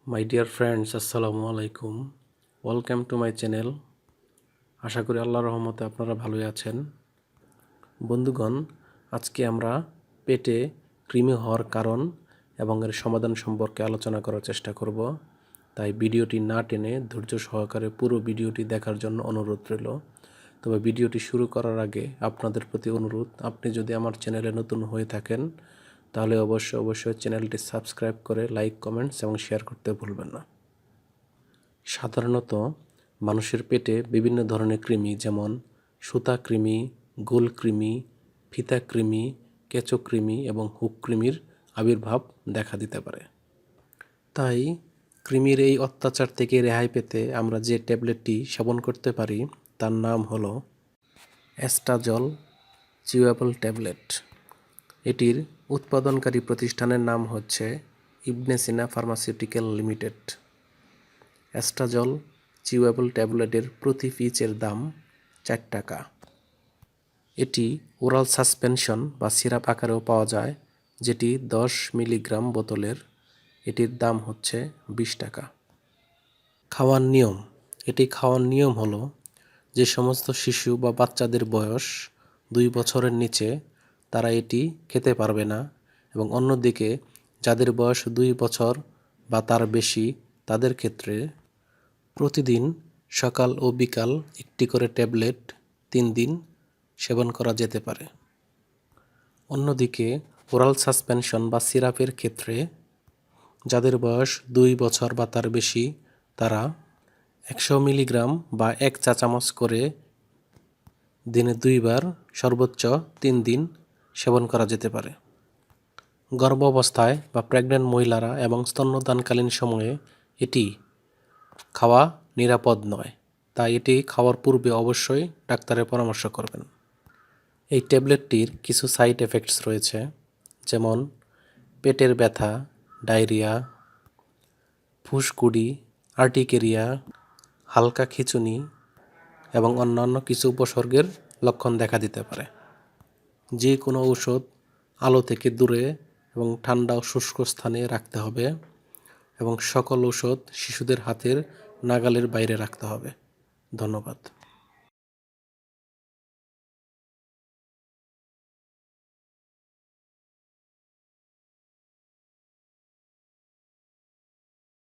My dear friends, আসসালামু আলাইকুম। Welcome to my channel. আশা করি আল্লাহর রহমতে আপনারা ভালোই আছেন। বন্ধুগণ, আজকে আমরা পেটে কৃমি হওয়ার কারণ এবং এর সমাধান সম্পর্কে আলোচনা করার চেষ্টা করব। তাই ভিডিওটি না টেনে ধৈর্য সহকারে পুরো ভিডিওটি দেখার জন্য অনুরোধ রইল। তবে ভিডিওটি শুরু করার আগে আপনাদের প্রতি অনুরোধ, আপনি যদি আমার চ্যানেলে নতুন হয়ে থাকেন তাহলে অবশ্যই চ্যানেলটি সাবস্ক্রাইব করে লাইক, কমেন্টস এবং শেয়ার করতে ভুলবেন না। সাধারণত মানুষের পেটে বিভিন্ন ধরনের কৃমি, যেমন সুতা কৃমি, গোল কৃমি, ফিতা কৃমি, কেঁচো কৃমি এবং হুক কৃমির আবির্ভাব দেখা দিতে পারে। তাই কৃমির এই অত্যাচার থেকে রেহাই পেতে আমরা যে ট্যাবলেটটি সেবন করতে পারি তার নাম হলো এস্টাজল চিউয়েবল ট্যাবলেট। এটির উৎপাদনকারী প্রতিষ্ঠানের নাম হচ্ছে ইবনে সিনা ফার্মাসিউটিক্যাল লিমিটেড। এস্টাজল চিউয়েবল ট্যাবলেটের প্রতি পিচের দাম 4 টাকা। এটি ওরাল সাসপেনশন বা সিরাপ আকারেও পাওয়া যায়, যেটি 10 মিলিগ্রাম বোতলের। এটির দাম হচ্ছে 20 টাকা। খাওয়ার নিয়ম। এটি খাওয়ার নিয়ম হলো, যে সমস্ত শিশু বা বাচ্চাদের বয়স 2 বছরের নিচে তারা এটি খেতে পারবে না, এবং অন্যদিকে যাদের বয়স 2 বছর বা তার বেশি তাদের ক্ষেত্রে প্রতিদিন সকাল ও বিকাল একটি করে ট্যাবলেট 3 দিন সেবন করা যেতে পারে। অন্যদিকে ওরাল সাসপেনশন বা সিরাপের ক্ষেত্রে যাদের বয়স 2 বছর বা তার বেশি তারা 100 মিলিগ্রাম বা 1 চা চামচ করে দিনে 2 বার সর্বোচ্চ 3 দিন সেবন করা যেতে পারে। গর্ভাবস্থায় বা প্রেগন্যান্ট মহিলারা এবং স্তন্যদানকালীন সময়ে এটি খাওয়া নিরাপদ নয়, তাই এটি খাওয়ার পূর্বে অবশ্যই ডাক্তারের পরামর্শ করবেন। এই ট্যাবলেটটির কিছু সাইড এফেক্টস রয়েছে, যেমন পেটের ব্যথা, ডায়রিয়া, ফুসকুড়ি, আর্টিকেরিয়া, হালকা খিঁচুনি এবং অন্যান্য কিছু উপসর্গের লক্ষণ দেখা দিতে পারে। যে কোনো ঔষধ আলো থেকে দূরে এবং ঠান্ডা ও শুষ্ক স্থানে রাখতে হবে, এবং সকল ঔষধ শিশুদের হাতের নাগালের বাইরে রাখতে হবে। ধন্যবাদ।